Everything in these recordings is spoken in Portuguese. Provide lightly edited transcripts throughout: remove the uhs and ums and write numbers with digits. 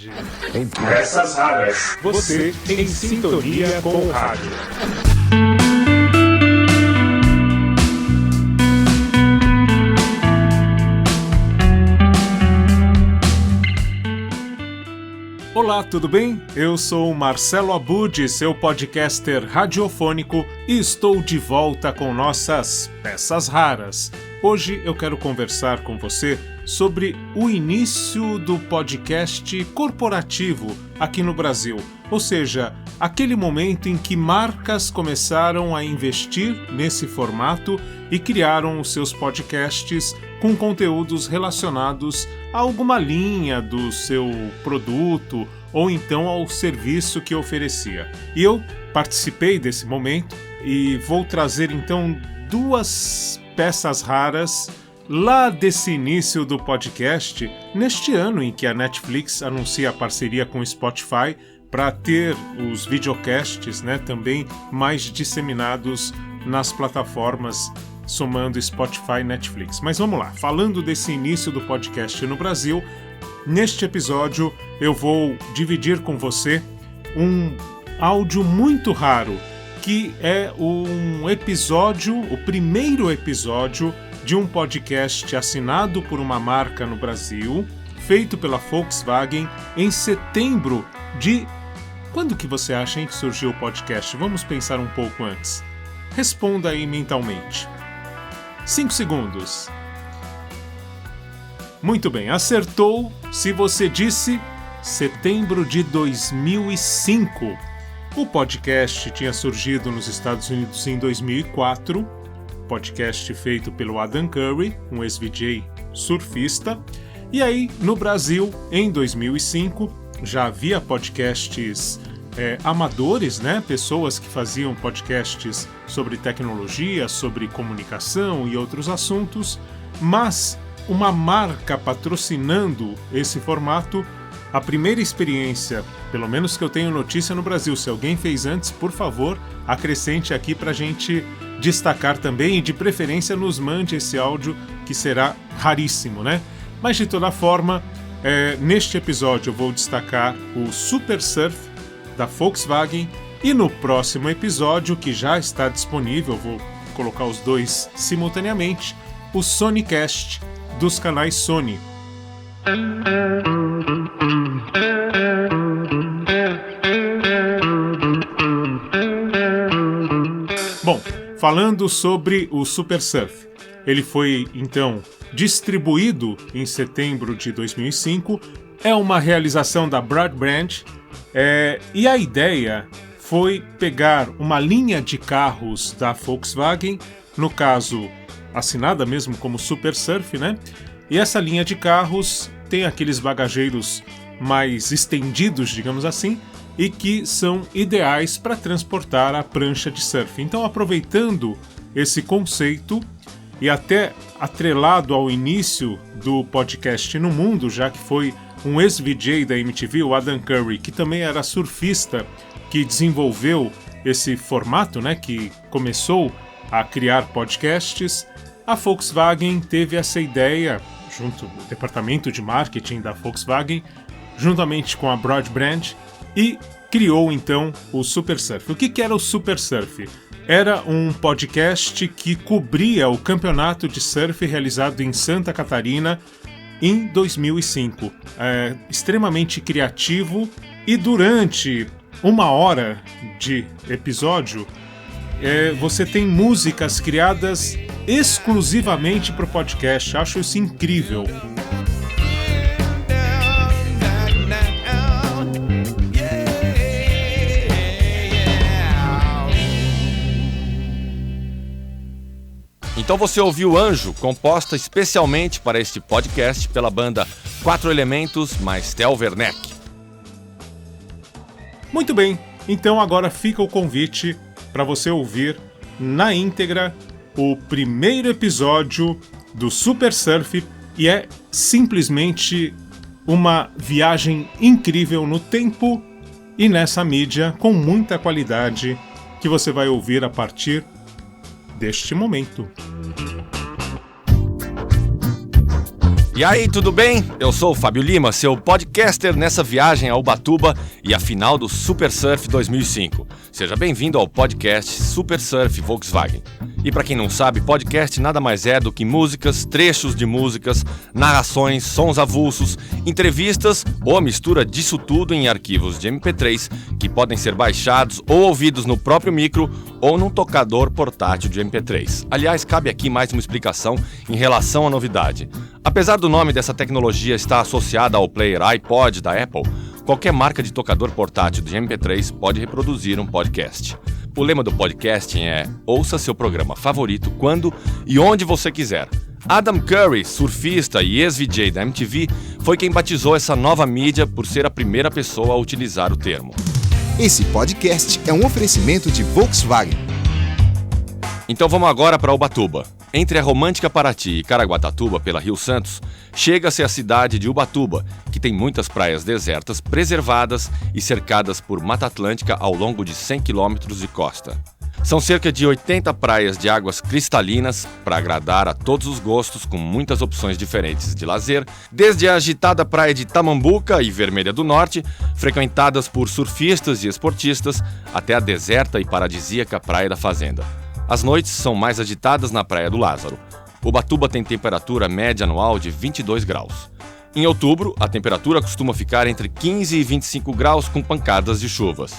tarde. Em Peças Raras. Você em sintonia com o rádio. Olá, tudo bem? Eu sou o Marcelo Abud, seu podcaster radiofônico, e estou de volta com nossas Peças Raras. Hoje eu quero conversar com você sobre o início do podcast corporativo aqui no Brasil, ou seja, aquele momento em que marcas começaram a investir nesse formato e criaram os seus podcasts com conteúdos relacionados a alguma linha do seu produto ou então ao serviço que oferecia. E eu participei desse momento e vou trazer então duas peças raras lá desse início do podcast, neste ano em que a Netflix anuncia a parceria com o Spotify para ter os videocasts, também mais disseminados nas plataformas, somando Spotify e Netflix. Mas vamos lá, falando desse início do podcast no Brasil, neste episódio eu vou dividir com você um áudio muito raro, que é um episódio, o primeiro episódio de um podcast assinado por uma marca no Brasil, feito pela Volkswagen em setembro de... Quando que você acha que surgiu o podcast? Vamos pensar um pouco antes. Responda aí mentalmente. 5 segundos. Muito bem, acertou se você disse setembro de 2005. O podcast tinha surgido nos Estados Unidos em 2004, podcast feito pelo Adam Curry, um ex-VJ surfista, e aí no Brasil, em 2005, já havia podcasts amadores, pessoas que faziam podcasts sobre tecnologia, sobre comunicação e outros assuntos, mas uma marca patrocinando esse formato. A primeira experiência, pelo menos que eu tenho notícia no Brasil, se alguém fez antes, por favor, acrescente aqui para a gente destacar também e de preferência nos mande esse áudio que será raríssimo, Mas de toda forma, neste episódio eu vou destacar o Super Surf da Volkswagen e no próximo episódio, que já está disponível, vou colocar os dois simultaneamente, o Sonicast dos canais Sony. Bom, falando sobre o Super Surf, ele foi então distribuído em setembro de 2005, é uma realização da Broadbrand, e a ideia foi pegar uma linha de carros da Volkswagen, no caso assinada mesmo como Super Surf, E essa linha de carros tem aqueles bagageiros mais estendidos, digamos assim, e que são ideais para transportar a prancha de surf. Então, aproveitando esse conceito e até atrelado ao início do podcast no mundo, já que foi um ex-VJ da MTV, o Adam Curry, que também era surfista, que desenvolveu esse formato, que começou a criar podcasts, a Volkswagen teve essa ideia, junto ao departamento de marketing da Volkswagen, juntamente com a Broadbrand, e criou então o Super Surf. O que era o Super Surf? Era um podcast que cobria o campeonato de surf realizado em Santa Catarina em 2005. Extremamente criativo, e durante 1 hora de episódio você tem músicas criadas exclusivamente para o podcast. Acho isso incrível. Então você ouviu Anjo, composta especialmente para este podcast pela banda 4 Elementos mais Theo Werneck. Muito bem, então agora fica o convite para você ouvir na íntegra o primeiro episódio do Super Surf, e é simplesmente uma viagem incrível no tempo e nessa mídia com muita qualidade que você vai ouvir a partir deste momento. E aí, tudo bem? Eu sou o Fábio Lima, seu podcaster nessa viagem a Ubatuba e a final do Super Surf 2005. Seja bem-vindo ao podcast Super Surf Volkswagen. E para quem não sabe, podcast nada mais é do que músicas, trechos de músicas, narrações, sons avulsos, entrevistas ou a mistura disso tudo em arquivos de MP3 que podem ser baixados ou ouvidos no próprio micro ou num tocador portátil de MP3. Aliás, cabe aqui mais uma explicação em relação à novidade. Apesar do nome dessa tecnologia estar associada ao player iPod da Apple, qualquer marca de tocador portátil de MP3 pode reproduzir um podcast. O lema do podcasting é: ouça seu programa favorito quando e onde você quiser. Adam Curry, surfista e ex-VJ da MTV, foi quem batizou essa nova mídia por ser a primeira pessoa a utilizar o termo. Esse podcast é um oferecimento de Volkswagen. Então vamos agora para Ubatuba. Entre a romântica Paraty e Caraguatatuba, pela Rio Santos, chega-se à cidade de Ubatuba, que tem muitas praias desertas, preservadas e cercadas por Mata Atlântica ao longo de 100 quilômetros de costa. São cerca de 80 praias de águas cristalinas para agradar a todos os gostos, com muitas opções diferentes de lazer, desde a agitada praia de Tamambuca e Vermelha do Norte, frequentadas por surfistas e esportistas, até a deserta e paradisíaca Praia da Fazenda. As noites são mais agitadas na Praia do Lázaro. Ubatuba tem temperatura média anual de 22 graus. Em outubro, a temperatura costuma ficar entre 15 e 25 graus com pancadas de chuvas.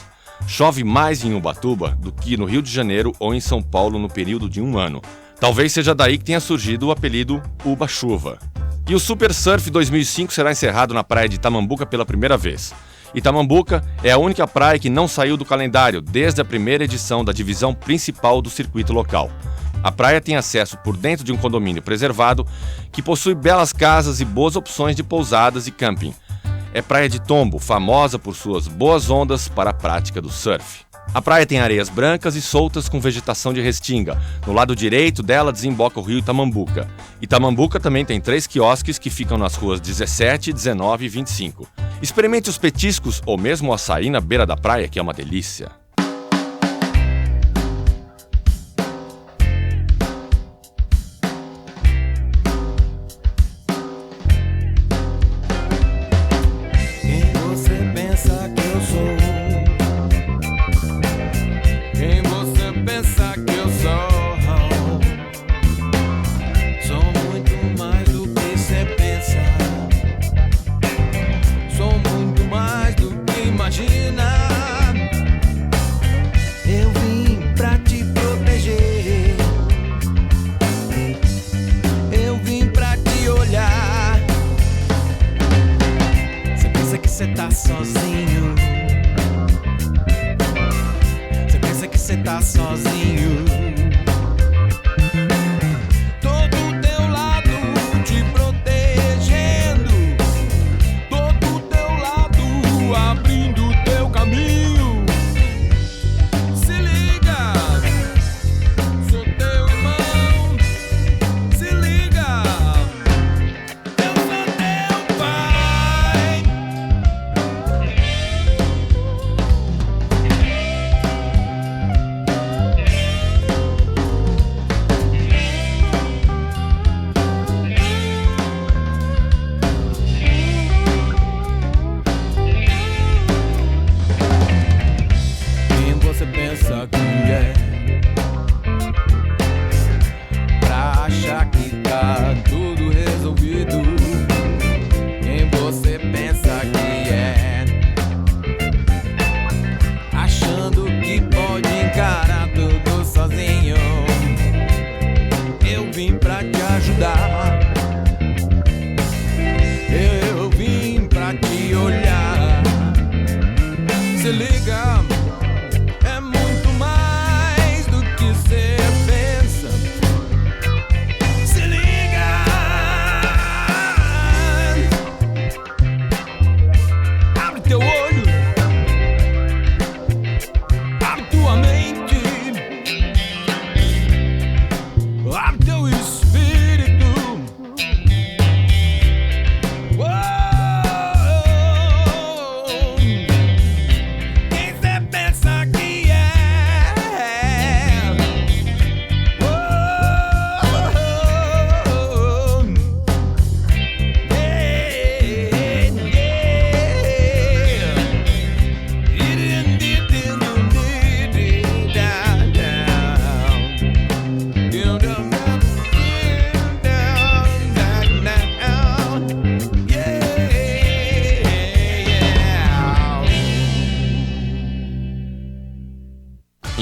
Chove mais em Ubatuba do que no Rio de Janeiro ou em São Paulo no período de um ano. Talvez seja daí que tenha surgido o apelido Uba-Chuva. E o Super Surf 2005 será encerrado na praia de Tamambuca pela primeira vez. Itamambuca é a única praia que não saiu do calendário desde a primeira edição da divisão principal do circuito local. A praia tem acesso por dentro de um condomínio preservado que possui belas casas e boas opções de pousadas e camping. É praia de Tombo, famosa por suas boas ondas para a prática do surf. A praia tem areias brancas e soltas com vegetação de restinga. No lado direito dela desemboca o rio Itamambuca. Itamambuca também tem 3 quiosques que ficam nas ruas 17, 19 e 25. Experimente os petiscos ou mesmo o açaí na beira da praia, que é uma delícia. Quem você pensa que eu sou? Quem você pensa que eu sou? Sou muito mais do que você pensa. Sou muito mais do que imagina. Eu vim pra te proteger. Eu vim pra te olhar. Você pensa que você tá sozinho. Você pensa que você tá sozinho. Todo teu lado te protegendo. Todo teu lado abrindo teu caminho. Se liga, sou teu irmão. Se liga, eu sou teu pai. Quem você pensa que é? Pra achar que tá tudo resolvido. Quem você pensa que é? Achando que pode encarar tudo sozinho. Eu vim pra te ajudar. Eu vim pra te olhar. Se liga, é muito mais do que você pensa. Se liga, abre teu olho, abre tua mente, abre teu espírito. Quem você pensa que é?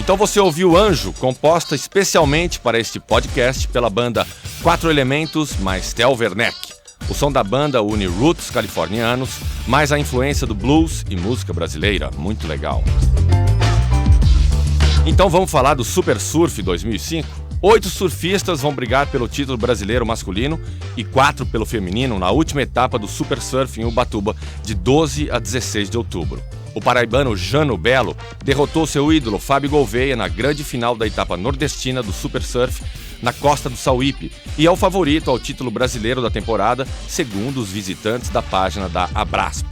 Então você ouviu Anjo, composta especialmente para este podcast pela banda 4 Elementos mais Theo Werneck. O som da banda une roots californianos, mais a influência do blues e música brasileira. Muito legal. Então vamos falar do Super Surf 2005? 8 surfistas vão brigar pelo título brasileiro masculino e 4 pelo feminino na última etapa do Super Surf em Ubatuba, de 12 a 16 de outubro. O paraibano Jano Belo derrotou seu ídolo Fábio Gouveia na grande final da etapa nordestina do Super Surf na costa do Sauípe e é o favorito ao título brasileiro da temporada, segundo os visitantes da página da Abrasp.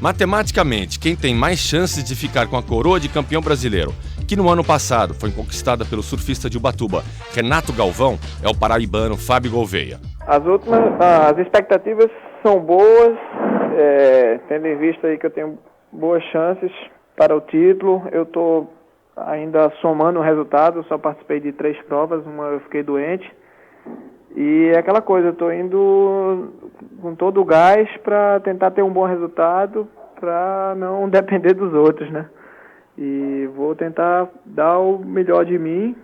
Matematicamente, quem tem mais chances de ficar com a coroa de campeão brasileiro, que no ano passado foi conquistada pelo surfista de Ubatuba, Renato Galvão, é o paraibano Fábio Gouveia. As expectativas são boas, tendo em vista aí que eu tenho boas chances para o título. Eu estou ainda somando o resultado, só participei de 3 provas, uma eu fiquei doente. E é aquela coisa, eu estou indo com todo o gás para tentar ter um bom resultado, para não depender dos outros, né? E vou tentar dar o melhor de mim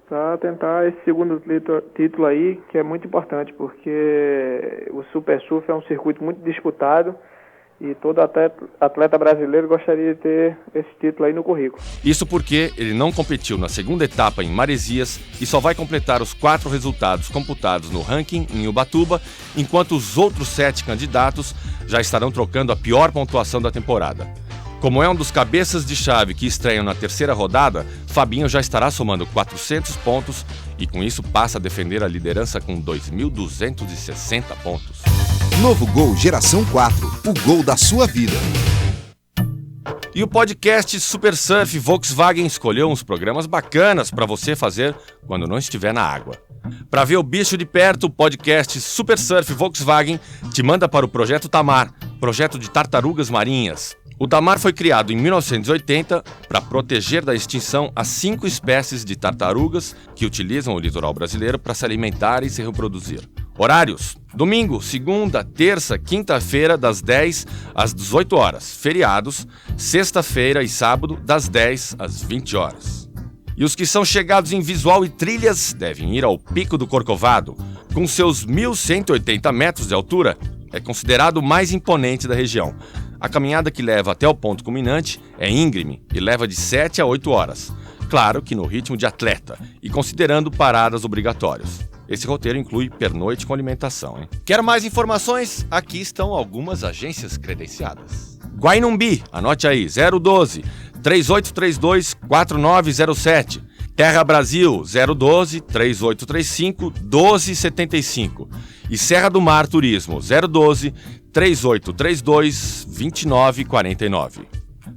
para tentar esse segundo título aí, que é muito importante, porque o Super Surf é um circuito muito disputado e todo atleta brasileiro gostaria de ter esse título aí no currículo. Isso porque ele não competiu na segunda etapa em Maresias e só vai completar os 4 resultados computados no ranking em Ubatuba, enquanto os outros 7 candidatos já estarão trocando a pior pontuação da temporada. Como é um dos cabeças de chave que estreiam na terceira rodada, Fabinho já estará somando 400 pontos e com isso passa a defender a liderança com 2.260 pontos. Novo Gol Geração 4, o gol da sua vida. E o podcast Super Surf Volkswagen escolheu uns programas bacanas para você fazer quando não estiver na água. Para ver o bicho de perto, o podcast Super Surf Volkswagen te manda para o Projeto Tamar, projeto de tartarugas marinhas. O Tamar foi criado em 1980 para proteger da extinção as 5 espécies de tartarugas que utilizam o litoral brasileiro para se alimentar e se reproduzir. Horários: domingo, segunda, terça, quinta-feira, das 10 às 18 horas. Feriados: sexta-feira e sábado, das 10 às 20 horas. E os que são chegados em visual e trilhas devem ir ao Pico do Corcovado. Com seus 1.180 metros de altura, é considerado o mais imponente da região. A caminhada que leva até o ponto culminante é íngreme e leva de 7 a 8 horas. Claro que no ritmo de atleta e considerando paradas obrigatórias. Esse roteiro inclui pernoite com alimentação, hein? Quer mais informações? Aqui estão algumas agências credenciadas. Guainumbi, anote aí, 012 3832 4907. Terra Brasil, 012 3835 1275. E Serra do Mar Turismo, 012 3832 2949.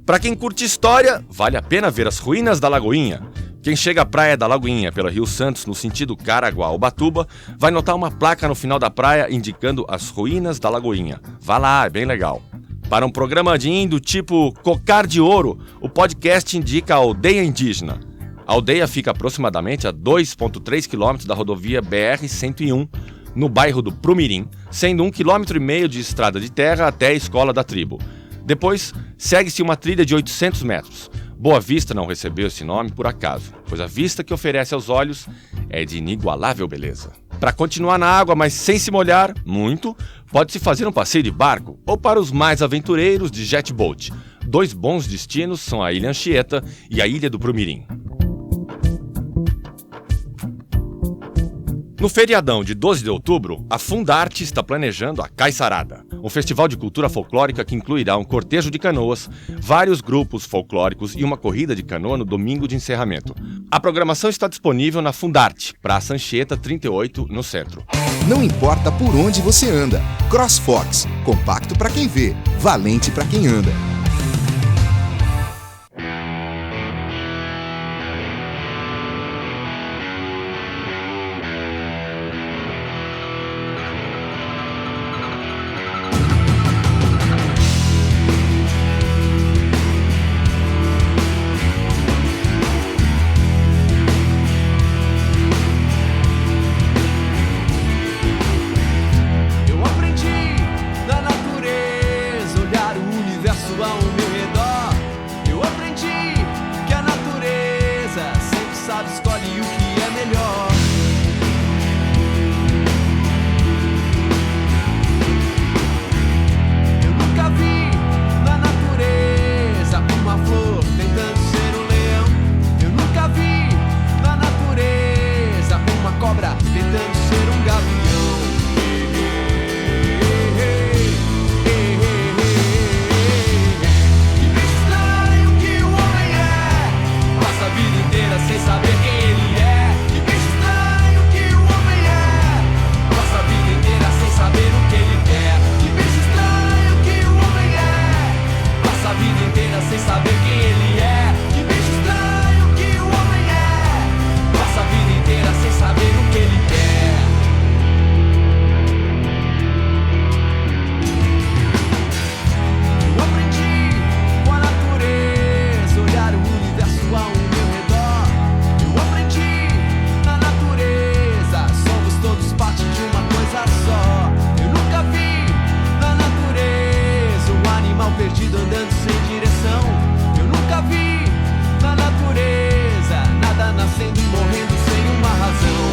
Para quem curte história, vale a pena ver as ruínas da Lagoinha. Quem chega à praia da Lagoinha pela Rio Santos, no sentido Caraguá-Ubatuba, vai notar uma placa no final da praia indicando as ruínas da Lagoinha. Vá lá, é bem legal. Para um programa de índio tipo Cocar de Ouro, o podcast indica a Aldeia Indígena. A aldeia fica aproximadamente a 2,3 km da rodovia BR-101, no bairro do Prumirim, sendo 1,5 km de estrada de terra até a escola da tribo. Depois, segue-se uma trilha de 800 metros. Boa Vista não recebeu esse nome por acaso, pois a vista que oferece aos olhos é de inigualável beleza. Para continuar na água, mas sem se molhar muito, pode-se fazer um passeio de barco ou para os mais aventureiros de jetboat. 2 bons destinos são a Ilha Anchieta e a Ilha do Prumirim. No feriadão de 12 de outubro, a Fundarte está planejando a Caiçarada, um festival de cultura folclórica que incluirá um cortejo de canoas, vários grupos folclóricos e uma corrida de canoa no domingo de encerramento. A programação está disponível na Fundarte, Praça Anchieta 38, no centro. Não importa por onde você anda, CrossFox, compacto para quem vê, valente para quem anda. Ao meu redor, eu aprendi que a natureza perdido andando sem direção. Eu nunca vi na natureza nada nascendo e morrendo sem uma razão.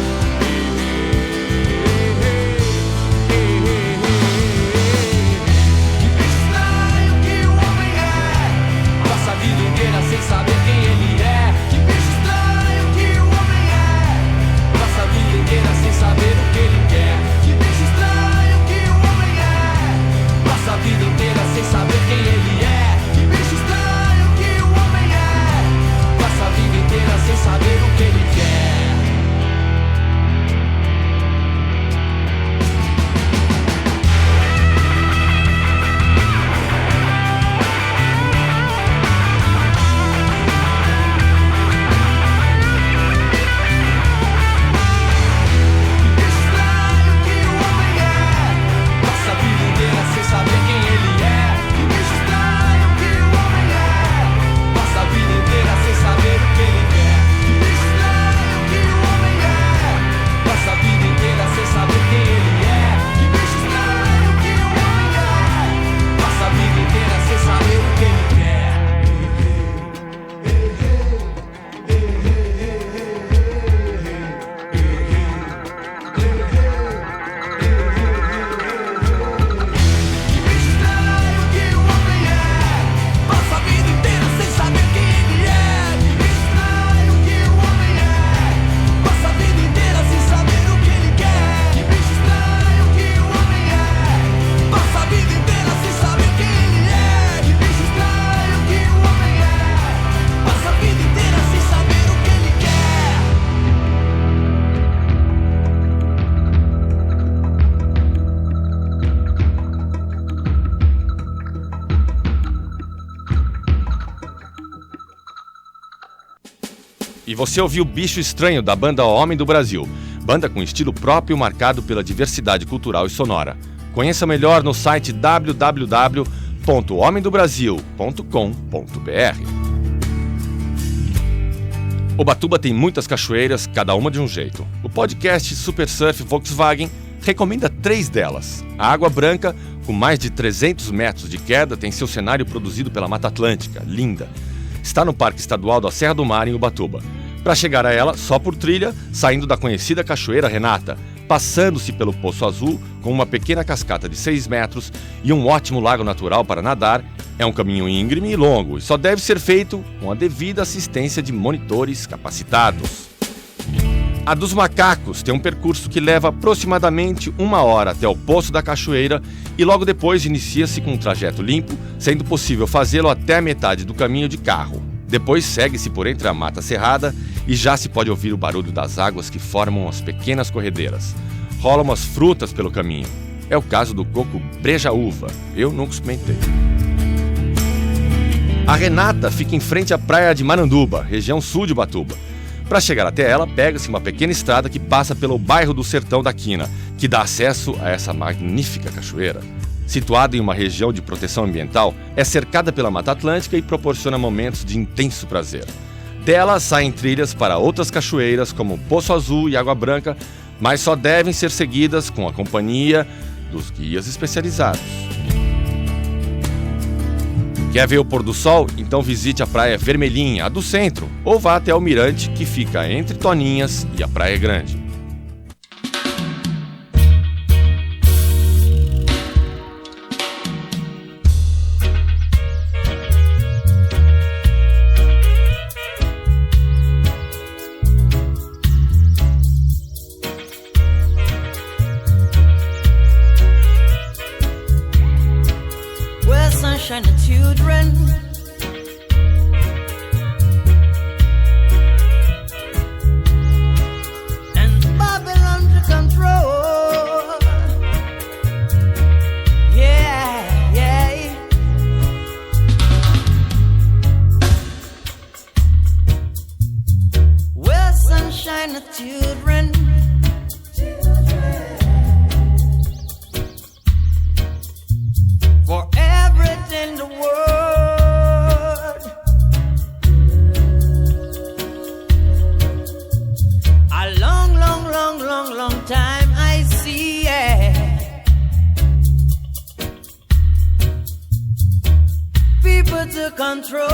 Sem saber quem ele é. Que bicho estranho que o homem é. Passa a vida inteira sem saber o que ele quer. Que bicho estranho que o homem é. Passa a vida inteira sem saber quem ele é. Que bicho estranho que o homem é. Passa a vida inteira sem saber o que ele quer. E você ouviu Bicho Estranho, da banda Homem do Brasil, banda com estilo próprio marcado pela diversidade cultural e sonora. Conheça melhor no site www.homemdobrasil.com.br. Ubatuba tem muitas cachoeiras, cada uma de um jeito. O podcast Super Surf Volkswagen recomenda 3 delas. A Água Branca, com mais de 300 metros de queda, tem seu cenário produzido pela Mata Atlântica, linda. Está no Parque Estadual da Serra do Mar, em Ubatuba. Para chegar a ela, só por trilha, saindo da conhecida Cachoeira Renata, passando-se pelo Poço Azul, com uma pequena cascata de 6 metros e um ótimo lago natural para nadar, é um caminho íngreme e longo e só deve ser feito com a devida assistência de monitores capacitados. A dos Macacos tem um percurso que leva aproximadamente 1 hora até o Poço da Cachoeira e logo depois inicia-se com um trajeto limpo, sendo possível fazê-lo até a metade do caminho de carro. Depois segue-se por entre a mata cerrada e já se pode ouvir o barulho das águas que formam as pequenas corredeiras. Rolam umas frutas pelo caminho. É o caso do coco breja-uva. Eu nunca experimentei. A Renata fica em frente à praia de Maranduba, região sul de Ubatuba. Para chegar até ela, pega-se uma pequena estrada que passa pelo bairro do Sertão da Quina, que dá acesso a essa magnífica cachoeira. Situada em uma região de proteção ambiental, é cercada pela Mata Atlântica e proporciona momentos de intenso prazer. Dela saem trilhas para outras cachoeiras como Poço Azul e Água Branca, mas só devem ser seguidas com a companhia dos guias especializados. Quer ver o pôr do sol? Então visite a Praia Vermelhinha, a do centro, ou vá até o Mirante, que fica entre Toninhas e a Praia Grande. Sunshine and children, and Babylon to control. Yeah, yeah. Where sunshine and children. For everything the world people to control.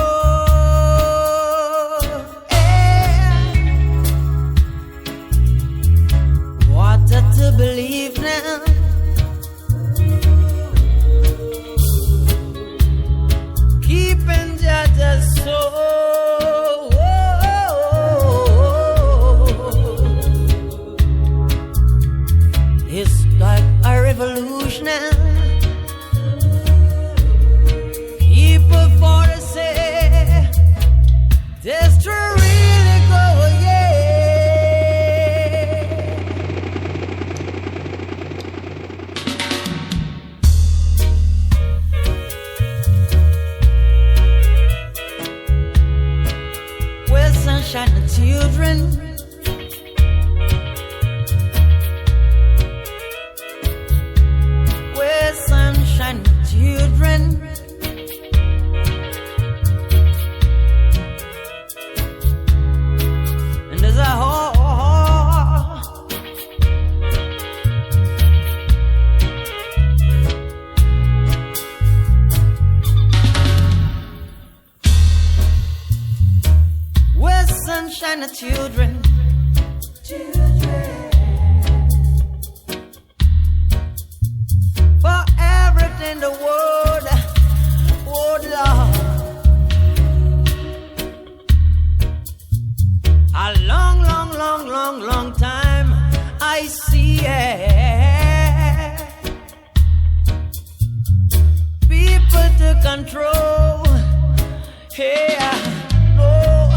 Yeah. Water to believe now. Keeping Jaja's soul. It's like a revolution now. People for to say this to really go, yeah. Where's sunshine and children? Where's sunshine and children? And there's a heart. Where's sunshine and children? For everything the world, oh Lord. A long, long, long, long, long time I see it. People to control, yeah, no.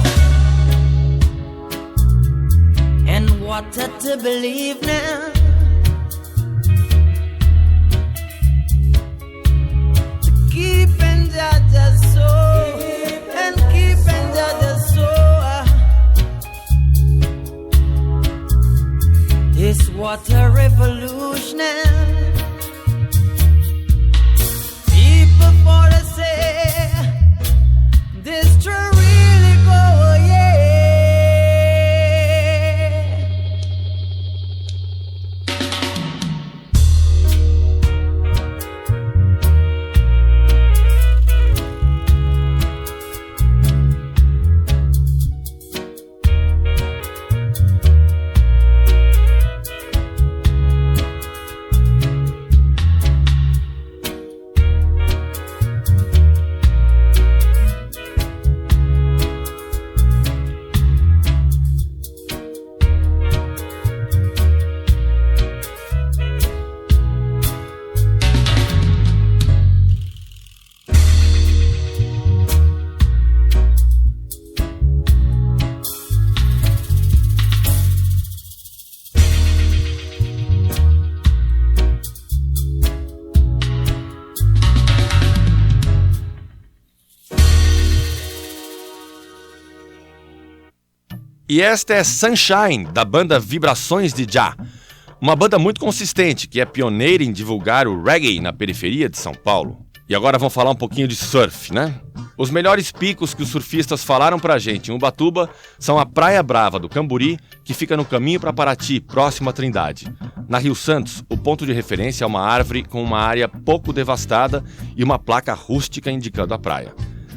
And water to believe now. Keeping Jaja's soul and keeping Jaja's soul. This water revolution. People for to say this to really go, yeah. E esta é Sunshine, da banda Vibrações de Jah, uma banda muito consistente, que é pioneira em divulgar o reggae na periferia de São Paulo. E agora vamos falar um pouquinho de surf, né? Os melhores picos que os surfistas falaram pra gente em Ubatuba são a Praia Brava do Camburi, que fica no caminho para Paraty, próximo à Trindade. Na Rio Santos, o ponto de referência é uma árvore com uma área pouco devastada e uma placa rústica indicando a praia.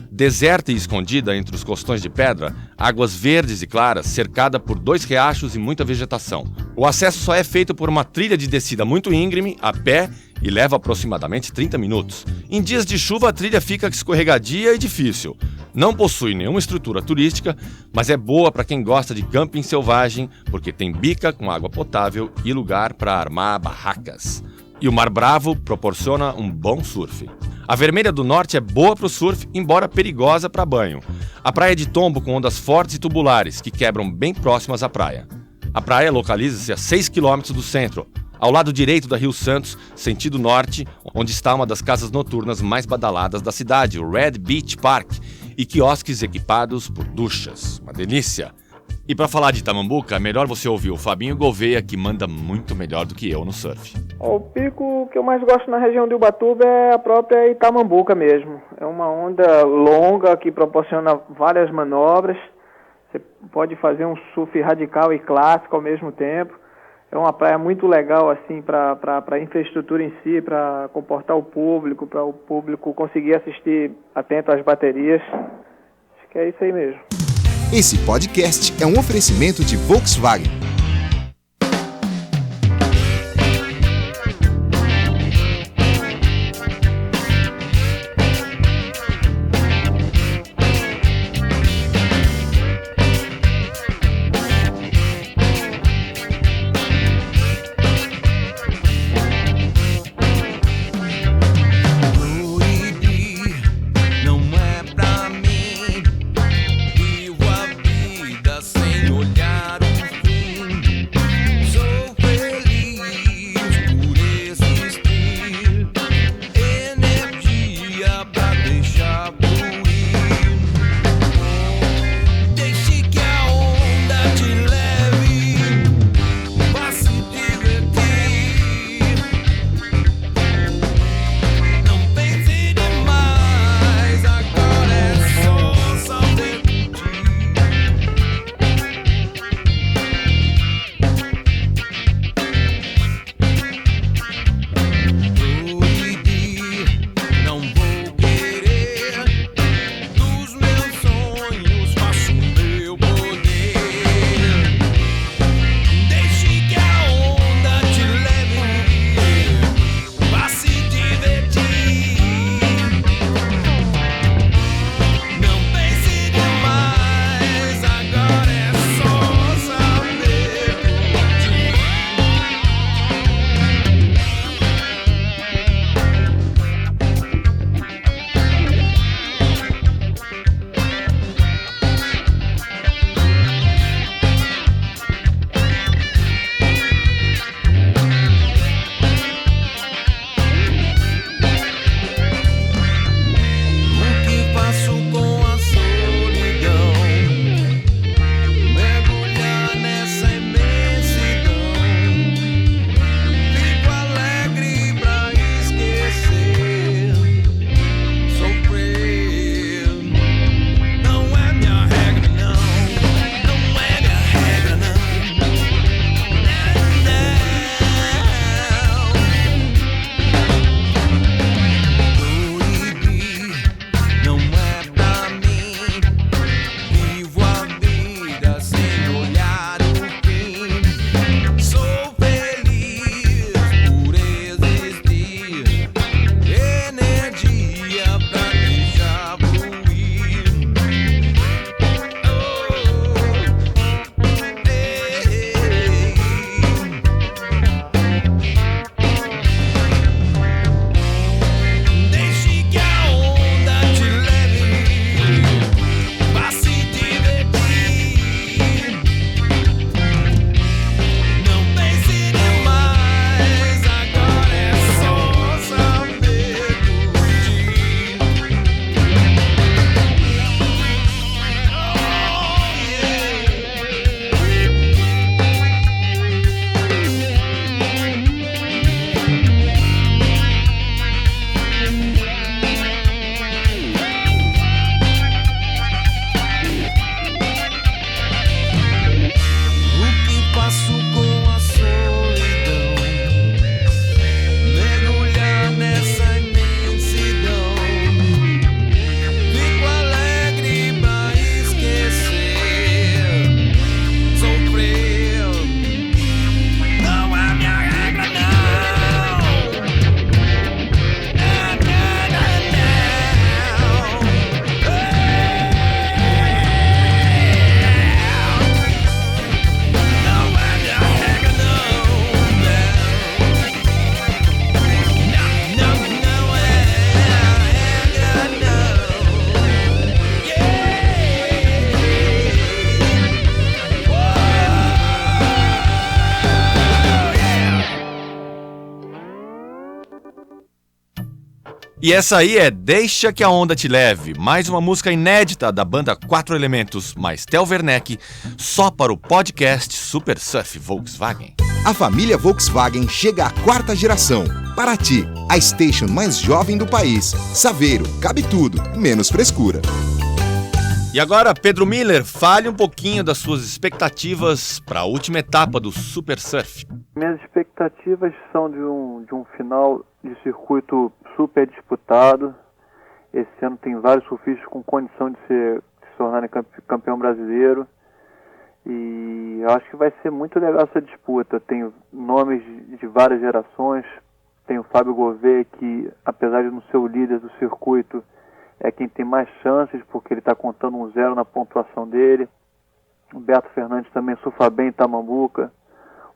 Deserta e escondida entre os costões de pedra, águas verdes e claras, cercada por 2 riachos e muita vegetação. O acesso só é feito por uma trilha de descida muito íngreme, a pé, e leva aproximadamente 30 minutos. Em dias de chuva, a trilha fica escorregadia e difícil. Não possui nenhuma estrutura turística, mas é boa para quem gosta de camping selvagem, porque tem bica com água potável e lugar para armar barracas. E o Mar Bravo proporciona um bom surf. A Vermelha do Norte é boa para o surf, embora perigosa para banho. A praia de Tombo com ondas fortes e tubulares, que quebram bem próximas à praia. A praia localiza-se a 6 km do centro, ao lado direito da Rio Santos, sentido norte, onde está uma das casas noturnas mais badaladas da cidade, o Red Beach Park, e quiosques equipados por duchas. Uma delícia! E para falar de Itamambuca, é melhor você ouvir o Fabinho Gouveia, que manda muito melhor do que eu no surf. O pico que eu mais gosto na região de Ubatuba é a própria Itamambuca mesmo. É uma onda longa que proporciona várias manobras. Você pode fazer um surf radical e clássico ao mesmo tempo. É uma praia muito legal assim para a infraestrutura em si, para comportar o público, para o público conseguir assistir atento às baterias. Acho que é isso aí mesmo. Esse podcast é um oferecimento de Volkswagen. E essa aí é Deixa que a Onda Te Leve, mais uma música inédita da banda 4 Elementos, mais Tel Werneck, só para o podcast Super Surf Volkswagen. A família Volkswagen chega à 4ª geração. Paraty, a station mais jovem do país. Saveiro, cabe tudo, menos frescura. E agora, Pedro Miller, fale um pouquinho das suas expectativas para a última etapa do Super Surf. Minhas expectativas são de um final de circuito super disputado. Esse ano tem vários surfistas com condição de se tornarem campeão brasileiro. E eu acho que vai ser muito legal essa disputa. Tem nomes de várias gerações. Tem o Fábio Gouveia, que apesar de não ser o líder do circuito, é quem tem mais chances, porque ele está contando um 0 na pontuação dele. O Beto Fernandes também surfa bem em Tamambuca.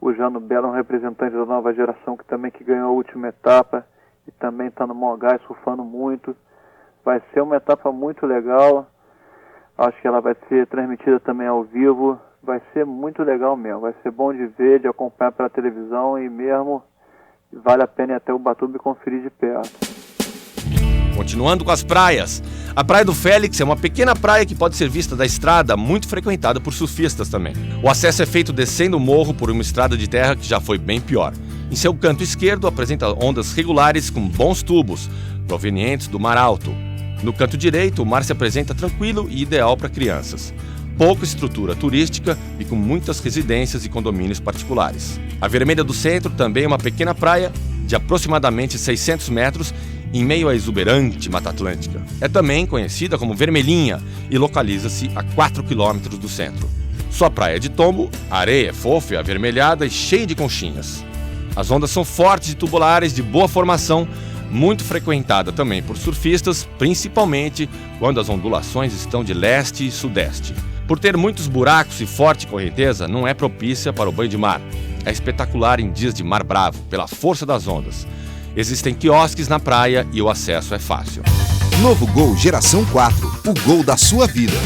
O Jano Belo é um representante da nova geração que ganhou a última etapa e também está no Mogás surfando muito. Vai ser uma etapa muito legal. Acho que ela vai ser transmitida também ao vivo. Vai ser muito legal mesmo. Vai ser bom de ver, de acompanhar pela televisão e mesmo vale a pena ir até Ubatuba e conferir de perto. Continuando com as praias. A Praia do Félix é uma pequena praia que pode ser vista da estrada, muito frequentada por surfistas também. O acesso é feito descendo o morro por uma estrada de terra que já foi bem pior. Em seu canto esquerdo apresenta ondas regulares com bons tubos, provenientes do mar alto. No canto direito, o mar se apresenta tranquilo e ideal para crianças. Pouca estrutura turística e com muitas residências e condomínios particulares. A Vermelha do Centro também é uma pequena praia de aproximadamente 600 metros em meio à exuberante Mata Atlântica. É também conhecida como Vermelhinha e localiza-se a 4 quilômetros do centro. Sua praia é de tombo, a areia é fofa e avermelhada e cheia de conchinhas. As ondas são fortes e tubulares de boa formação, muito frequentada também por surfistas, principalmente quando as ondulações estão de leste e sudeste. Por ter muitos buracos e forte correnteza, não é propícia para o banho de mar. É espetacular em dias de mar bravo, pela força das ondas. Existem quiosques na praia e o acesso é fácil. Novo Gol Geração 4, o gol da sua vida.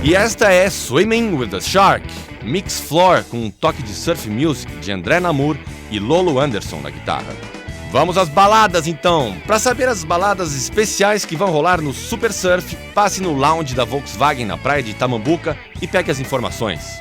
E esta é Swimming with the Shark, Mix Floor com um toque de surf music de André Namur e Lolo Anderson na guitarra. Vamos às baladas então! Para saber as baladas especiais que vão rolar no Super Surf, passe no lounge da Volkswagen na praia de Itamambuca e pegue as informações.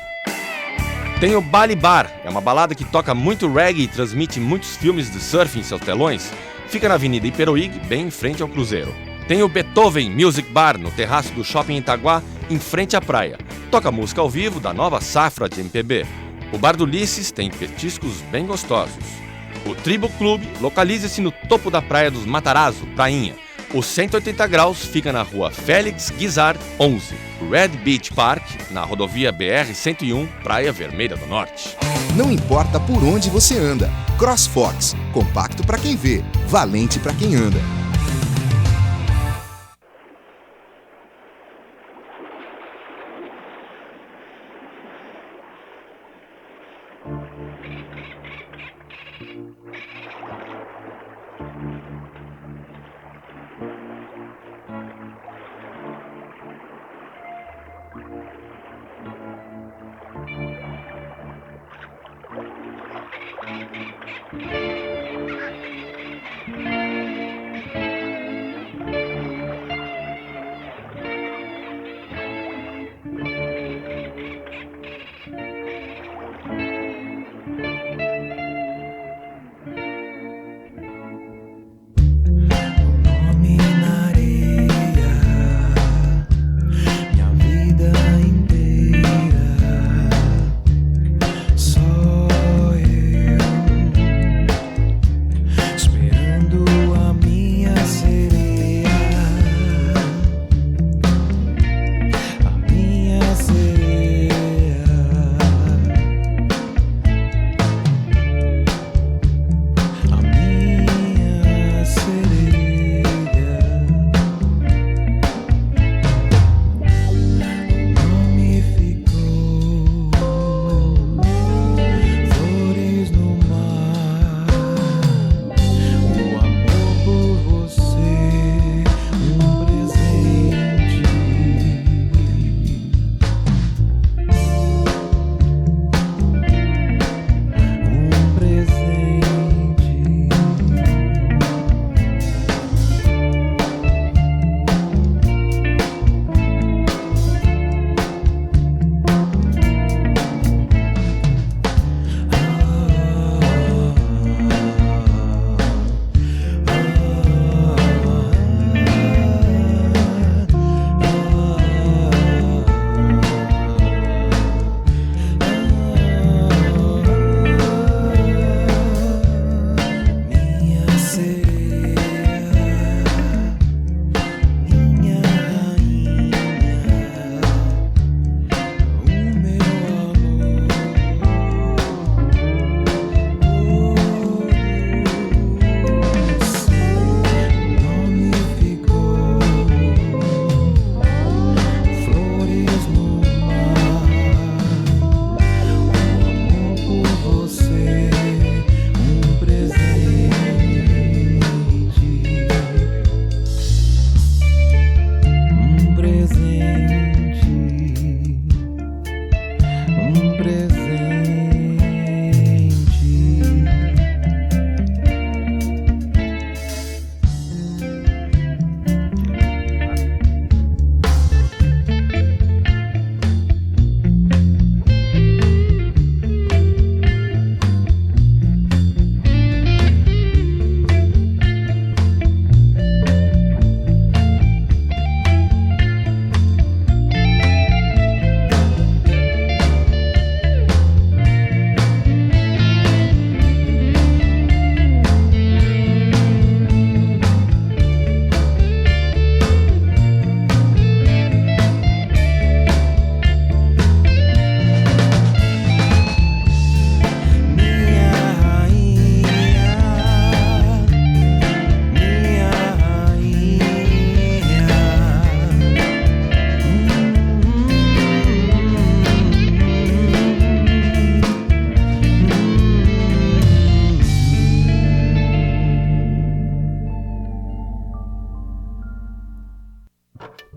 Tem o Bali Bar, é uma balada que toca muito reggae e transmite muitos filmes de surf em seus telões. Fica na Avenida Iperoig, bem em frente ao cruzeiro. Tem o Beethoven Music Bar, no terraço do Shopping Itaguá, em frente à praia. Toca música ao vivo da nova safra de MPB. O Bar do Ulisses tem petiscos bem gostosos. O Tribo Club localiza-se no topo da praia dos Matarazzo, Prainha. O 180 Graus fica na rua Félix Guizar, 11. Red Beach Park, na rodovia BR-101, Praia Vermelha do Norte. Não importa por onde você anda. CrossFox, compacto para quem vê, valente para quem anda.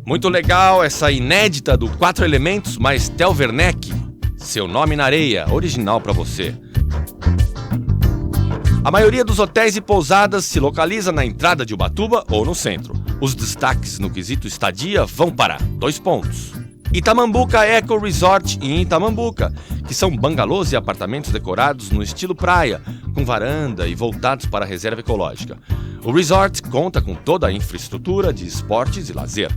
Muito legal essa inédita do 4 Elementos mais Tel Werneck, Seu Nome na Areia, original para você. A maioria dos hotéis e pousadas se localiza na entrada de Ubatuba ou no centro. Os destaques no quesito estadia vão para 2 pontos. Itamambuca Eco Resort em Itamambuca, que são bangalôs e apartamentos decorados no estilo praia, com varanda e voltados para a reserva ecológica. O resort conta com toda a infraestrutura de esportes e lazer.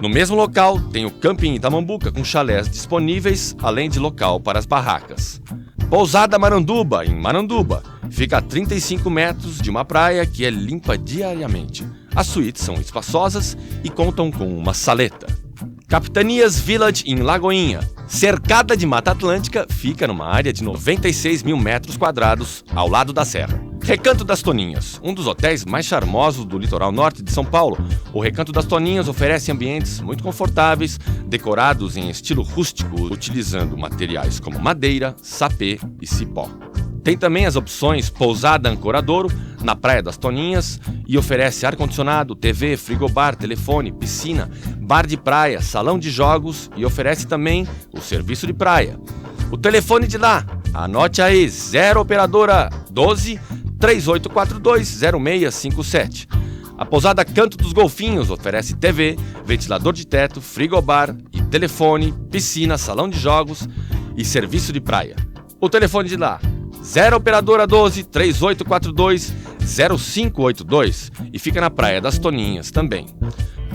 No mesmo local, tem o Camping Itamambuca, com chalés disponíveis, além de local para as barracas. Pousada Maranduba, em Maranduba, fica a 35 metros de uma praia que é limpa diariamente. As suítes são espaçosas e contam com uma saleta. Capitanias Village, em Lagoinha, cercada de Mata Atlântica, fica numa área de 96 mil metros quadrados, ao lado da serra. Recanto das Toninhas, um dos hotéis mais charmosos do litoral norte de São Paulo. O Recanto das Toninhas oferece ambientes muito confortáveis, decorados em estilo rústico, utilizando materiais como madeira, sapê e cipó. Tem também as opções Pousada Ancoradouro, na Praia das Toninhas, e oferece ar-condicionado, TV, frigobar, telefone, piscina, bar de praia, salão de jogos e oferece também o serviço de praia. O telefone de lá, anote aí, 0 operadora 12 3842 0657. A pousada Canto dos Golfinhos oferece TV, ventilador de teto, frigobar e telefone, piscina, salão de jogos e serviço de praia. O telefone de lá, 0 operadora 12 3842 0582 e fica na Praia das Toninhas também.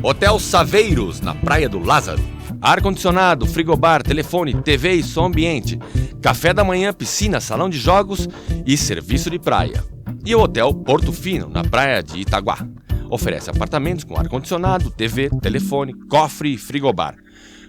Hotel Saveiros, na Praia do Lázaro. Ar-condicionado, frigobar, telefone, TV e som ambiente. Café da manhã, piscina, salão de jogos e serviço de praia. E o Hotel Porto Fino, na Praia de Itaguá. Oferece apartamentos com ar-condicionado, TV, telefone, cofre e frigobar.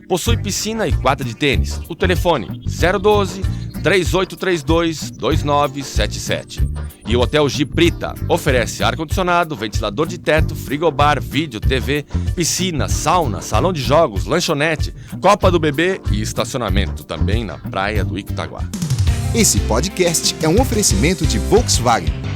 Possui piscina e quadra de tênis. O telefone 012 3832 2977. E o Hotel Gibrita oferece ar-condicionado, ventilador de teto, frigobar, vídeo, TV, piscina, sauna, salão de jogos, lanchonete, copa do bebê e estacionamento também na Praia do Itaguá. Esse podcast é um oferecimento de Volkswagen.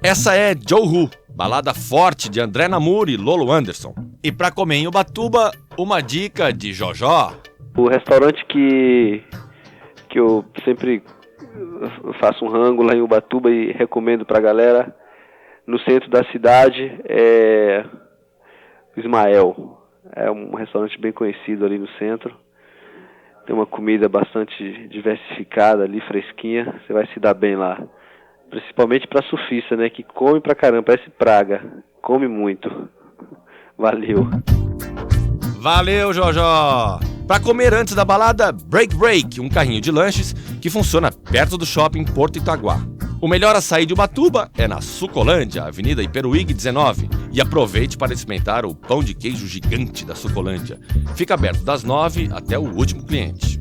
Essa é Joe Who, balada forte de André Namur e Lolo Anderson. E pra comer em Ubatuba, uma dica de Jojó. O restaurante que eu sempre faço um rango lá em Ubatuba e recomendo pra galera, no centro da cidade, é Ismael. É um restaurante bem conhecido ali no centro. Tem uma comida bastante diversificada ali, fresquinha. Você vai se dar bem lá. Principalmente pra surfista, né? Que come pra caramba, parece praga. Come muito. Valeu. Valeu, Jojó! Pra comer antes da balada, Break Break, um carrinho de lanches que funciona perto do shopping Porto Itaguá. O melhor açaí de Ubatuba é na Sucolândia, Avenida Iperuígue 19. E aproveite para experimentar o pão de queijo gigante da Sucolândia. Fica aberto das 9 até o último cliente.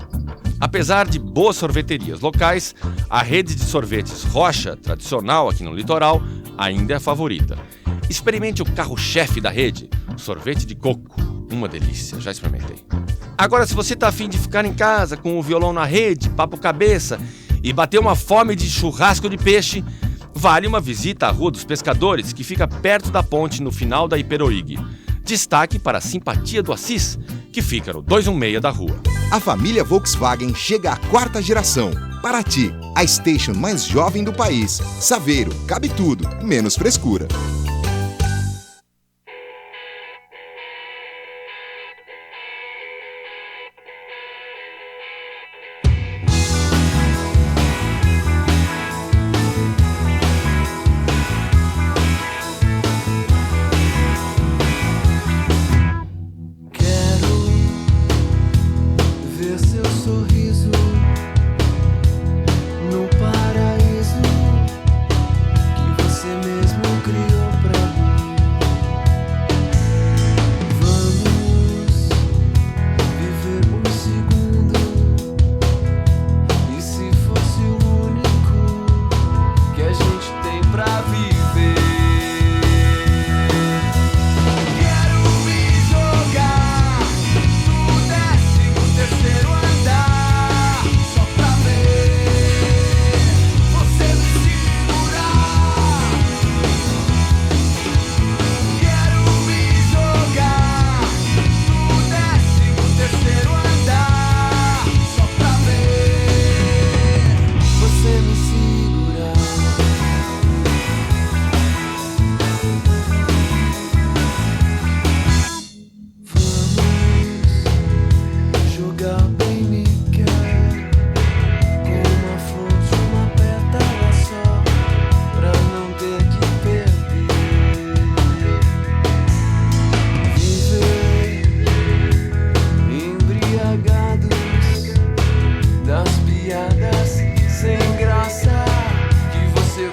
Apesar de boas sorveterias locais, a rede de sorvetes Rocha, tradicional aqui no litoral, ainda é a favorita. Experimente o carro-chefe da rede, o sorvete de coco. Uma delícia, já experimentei. Agora, se você tá afim de ficar em casa com o violão na rede, papo cabeça e bater uma fome de churrasco de peixe, vale uma visita à Rua dos Pescadores, que fica perto da ponte no final da Iperuígue. Destaque para a Simpatia do Assis, que fica no 216 da rua. A família Volkswagen chega à 4ª geração. Paraty, a station mais jovem do país. Saveiro, cabe tudo, menos frescura. Paraíso que você mesmo criou.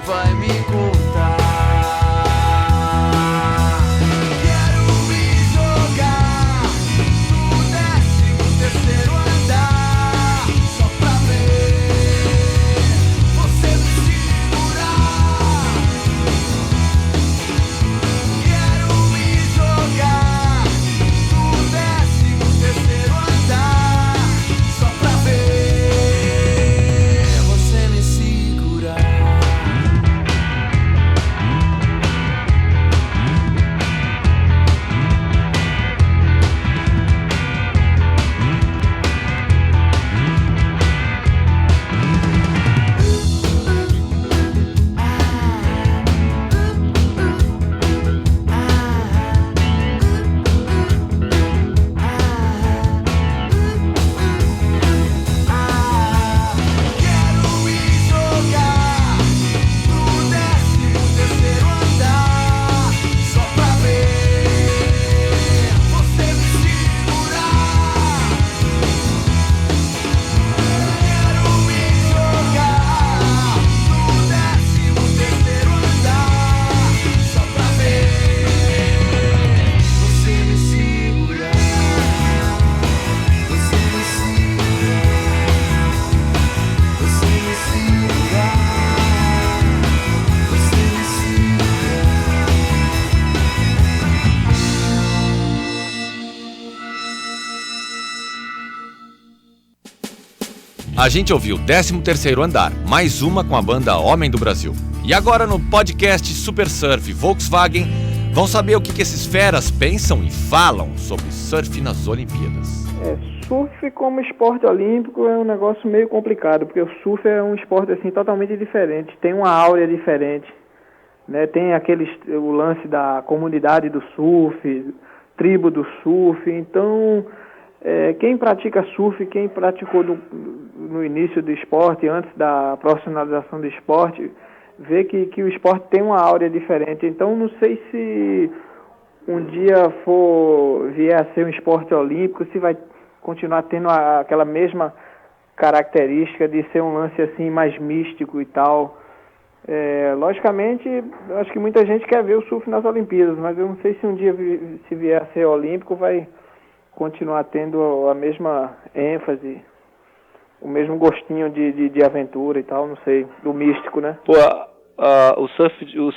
vai me contar. Quero me jogar no 13º andar, só pra ver você me segurar. Quero me jogar no 13º andar, só pra ver você me segurar. Quero me jogar no 13º andar, só pra ver você me segurar. Quero me jogar no 13º andar, só pra ver você me segurar. Você me segurar. Você me segurar. Você me A gente ouviu 13º Andar, mais uma com a banda Homem do Brasil. E agora no podcast Super Surf Volkswagen, vão saber o que esses feras pensam e falam sobre surf nas Olimpíadas. Surf como esporte olímpico é um negócio meio complicado, porque o surf é um esporte assim totalmente diferente, tem uma áurea diferente, né? Tem o lance da comunidade do surf, tribo do surf. Então quem pratica surf, quem praticou no início do esporte, antes da profissionalização do esporte, vê que o esporte tem uma áurea diferente. Então não sei se um dia vier a ser um esporte olímpico, se vai continuar tendo aquela mesma característica de ser um lance assim mais místico e tal. Logicamente, eu acho que muita gente quer ver o surf nas Olimpíadas, mas eu não sei se um dia, se vier a ser olímpico, vai continuar tendo a mesma ênfase, o mesmo gostinho de aventura e tal, não sei, do místico, né? Pô, o surf, o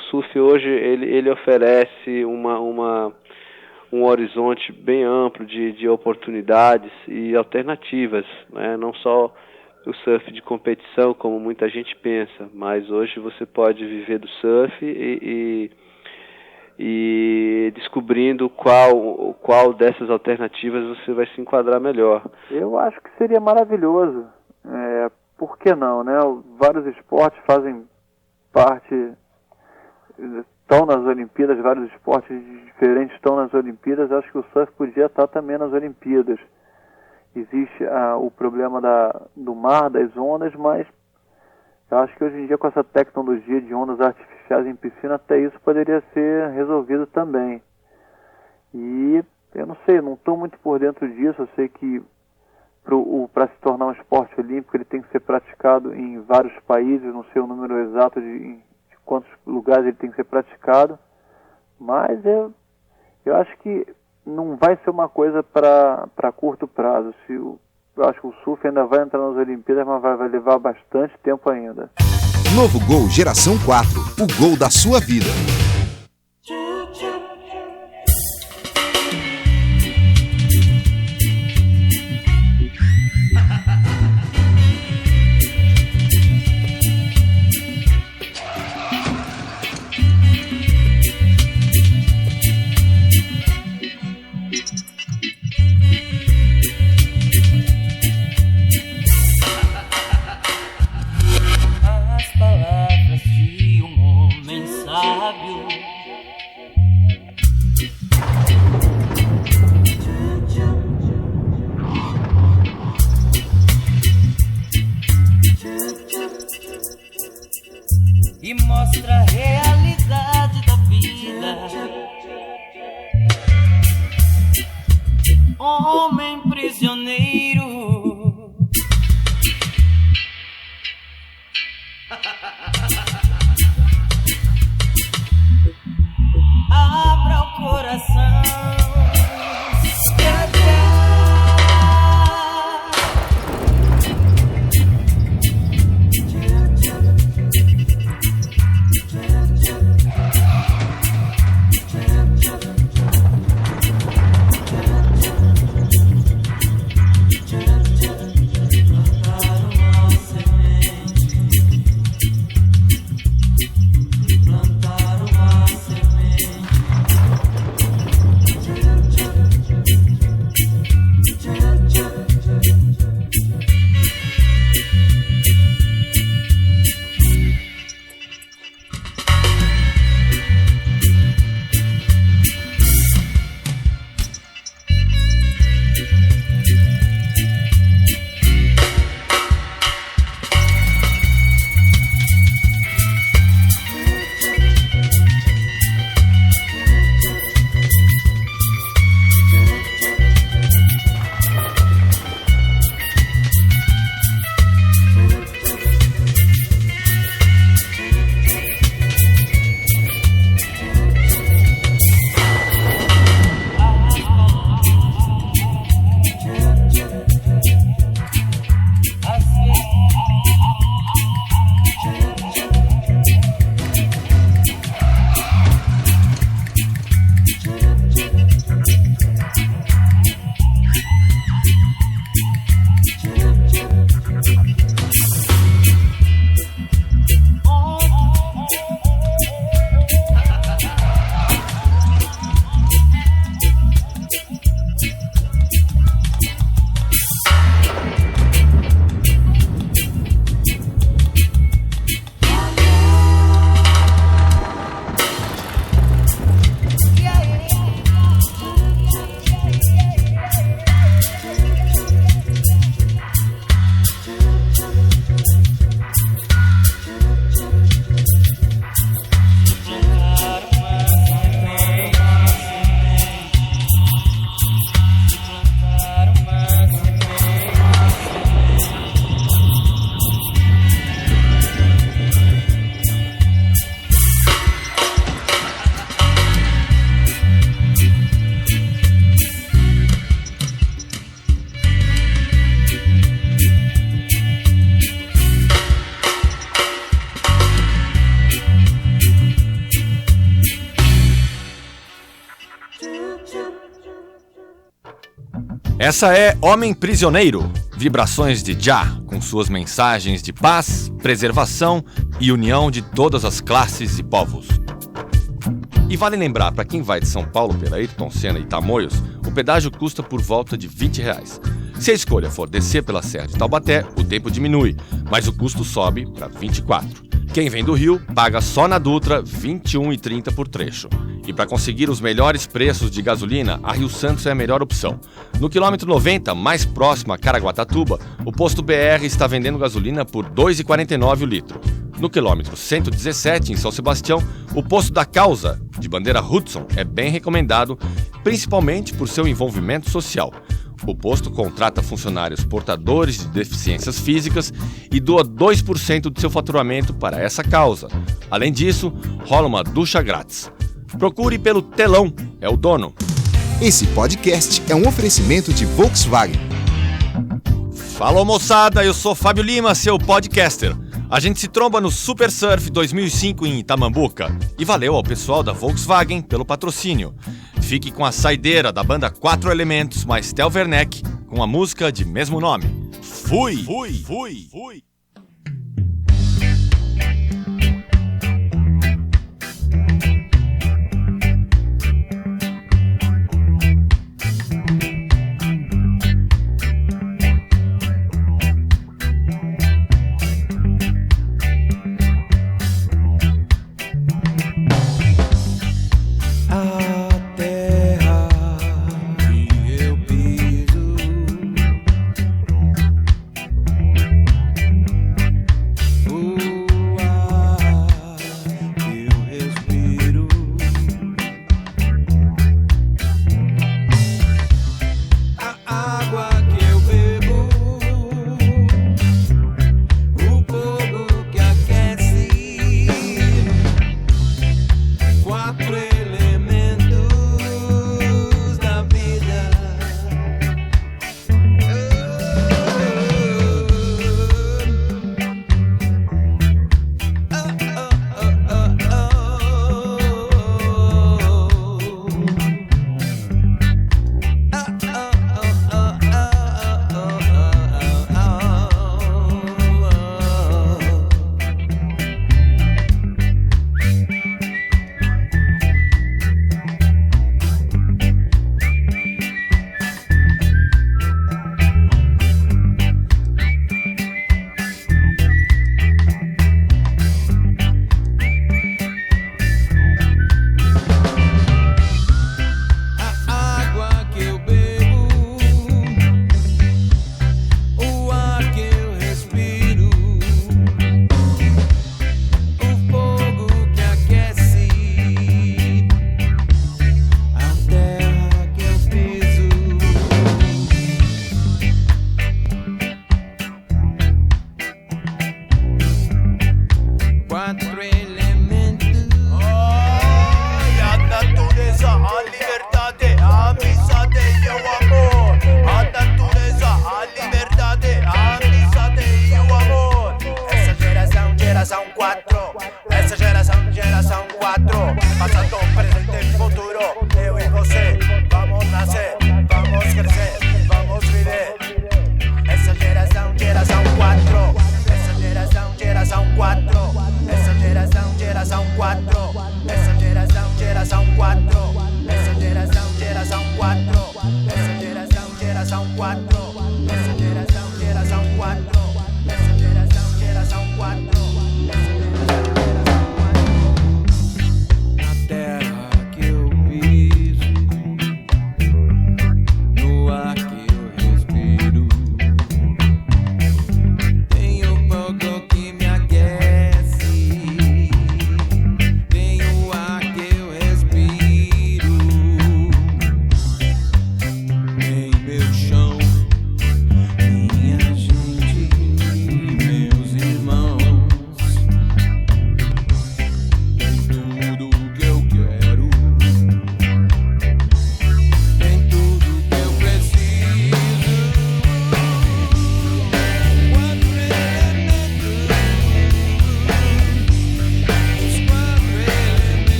surf hoje, ele oferece um horizonte bem amplo de oportunidades e alternativas, né? Não só o surf de competição, como muita gente pensa, mas hoje você pode viver do surf e descobrindo qual dessas alternativas você vai se enquadrar melhor. Eu acho que seria maravilhoso. Por que não, né? Vários esportes fazem parte, estão nas Olimpíadas, vários esportes diferentes estão nas Olimpíadas. Acho que o surf podia estar também nas Olimpíadas. Existe o problema do mar, das ondas, mas eu acho que hoje em dia, com essa tecnologia de ondas artificiais em piscina, até isso poderia ser resolvido também. E eu não sei, não estou muito por dentro disso. Eu sei que para se tornar um esporte olímpico ele tem que ser praticado em vários países, não sei o número exato de quantos lugares ele tem que ser praticado, mas eu acho que não vai ser uma coisa para curto prazo. Eu acho que o surf ainda vai entrar nas Olimpíadas, mas vai levar bastante tempo ainda. Novo Gol Geração 4, o gol da sua vida. E mostra a realidade da vida. Homem prisioneiro Essa é Homem Prisioneiro, vibrações de Jah, com suas mensagens de paz, preservação e união de todas as classes e povos. E vale lembrar, para quem vai de São Paulo pela Ayrton Senna e Tamoios, o pedágio custa por volta de R$20. Se a escolha for descer pela Serra de Taubaté, o tempo diminui, mas o custo sobe para R$24. Quem vem do Rio paga só na Dutra R$ 21,30 por trecho. E para conseguir os melhores preços de gasolina, a Rio Santos é a melhor opção. No quilômetro 90, mais próximo a Caraguatatuba, o posto BR está vendendo gasolina por R$ 2,49 o litro. No quilômetro 117, em São Sebastião, o posto da Causa, de bandeira Hudson, é bem recomendado, principalmente por seu envolvimento social. O posto contrata funcionários portadores de deficiências físicas e doa 2% do seu faturamento para essa causa. Além disso, rola uma ducha grátis. Procure pelo Telão, é o dono. Esse podcast é um oferecimento de Volkswagen. Falou, moçada, eu sou Fábio Lima, seu podcaster. A gente se tromba no Super Surf 2005 em Itamambuca. E valeu ao pessoal da Volkswagen pelo patrocínio. Fique com a saideira da banda 4 Elementos mais Tel Werneck com a música de mesmo nome. Fui!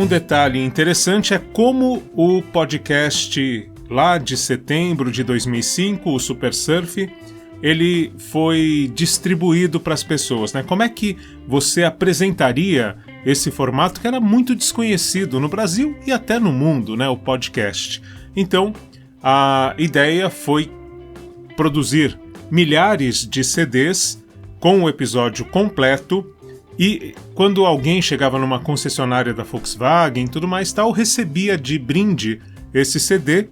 um detalhe interessante é como o podcast lá de setembro de 2005, o Super Surf, ele foi distribuído para as pessoas, né? Como é que você apresentaria esse formato que era muito desconhecido no Brasil e até no mundo, né? O podcast. Então, a ideia foi produzir milhares de CDs com o episódio completo, e quando alguém chegava numa concessionária da Volkswagen e tudo mais tal, recebia de brinde esse CD.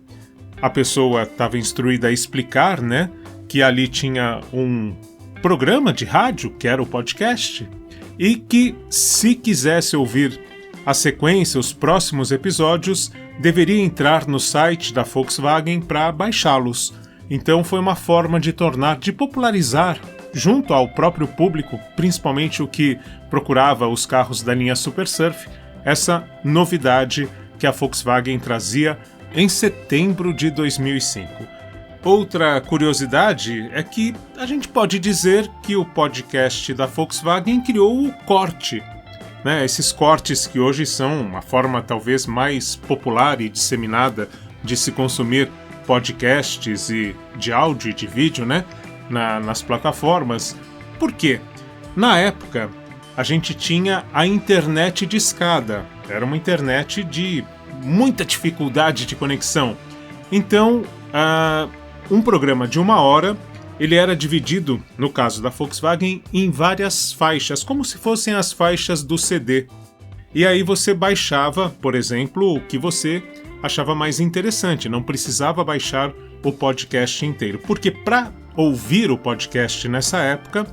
A pessoa estava instruída a explicar, né, que ali tinha um programa de rádio, que era o podcast, e que, se quisesse ouvir a sequência, os próximos episódios, deveria entrar no site da Volkswagen para baixá-los. Então foi uma forma de popularizar junto ao próprio público, principalmente o que procurava os carros da linha Super Surf, essa novidade que a Volkswagen trazia em setembro de 2005. Outra curiosidade é que a gente pode dizer que o podcast da Volkswagen criou o corte, né? Esses cortes que hoje são uma forma talvez mais popular e disseminada de se consumir podcasts e de áudio e de vídeo, né? Nas plataformas. Por quê? Na época, a gente tinha a internet discada. Era uma internet de muita dificuldade de conexão. Então, um programa de 1 hora, ele era dividido, no caso da Volkswagen, em várias faixas, como se fossem as faixas do CD. E aí você baixava, por exemplo, o que você achava mais interessante, não precisava baixar o podcast inteiro. Porque para ouvir o podcast nessa época,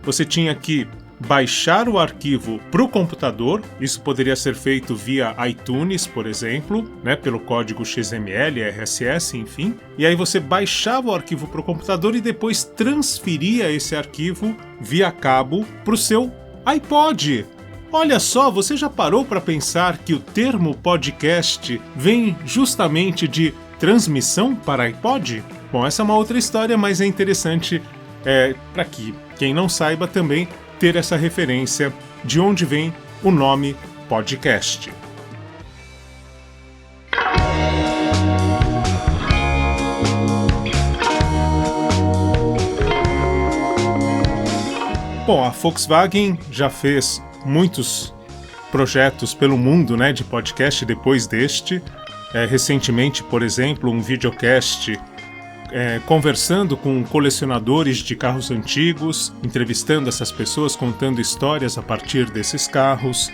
você tinha que baixar o arquivo para o computador. Isso poderia ser feito via iTunes, por exemplo, né, pelo código XML, RSS, enfim. E aí você baixava o arquivo para o computador e depois transferia esse arquivo via cabo para o seu iPod. Olha só, você já parou para pensar que o termo podcast vem justamente de transmissão para iPod? Bom, essa é uma outra história, mas é interessante para que quem não saiba também ter essa referência de onde vem o nome podcast. Bom, a Volkswagen já fez muitos projetos pelo mundo, né, de podcast depois deste. Recentemente, por exemplo, um videocast conversando com colecionadores de carros antigos, entrevistando essas pessoas, contando histórias a partir desses carros.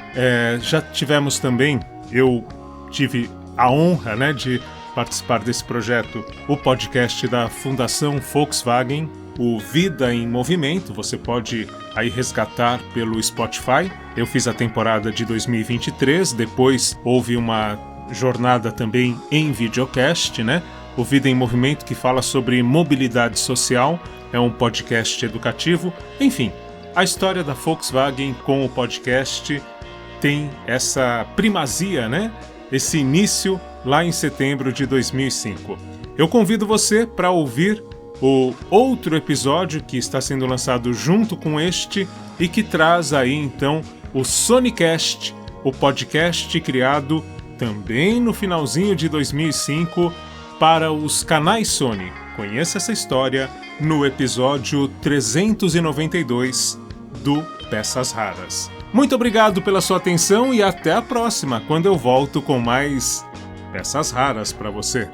Já tivemos também, eu tive a honra, né, de participar desse projeto, o podcast da Fundação Volkswagen, o Vida em Movimento. Você pode aí resgatar pelo Spotify. Eu fiz a temporada de 2023, depois houve uma jornada também em videocast, né? O Vida em Movimento, que fala sobre mobilidade social, é um podcast educativo. Enfim, a história da Volkswagen com o podcast tem essa primazia, né? Esse início lá em setembro de 2005. Eu convido você para ouvir o outro episódio que está sendo lançado junto com este e que traz aí então o Sonicast, o podcast criado também no finalzinho de 2005 para os canais Sony. Conheça essa história no episódio 392 do Peças Raras. Muito obrigado pela sua atenção e até a próxima, quando eu volto com mais Peças Raras para você.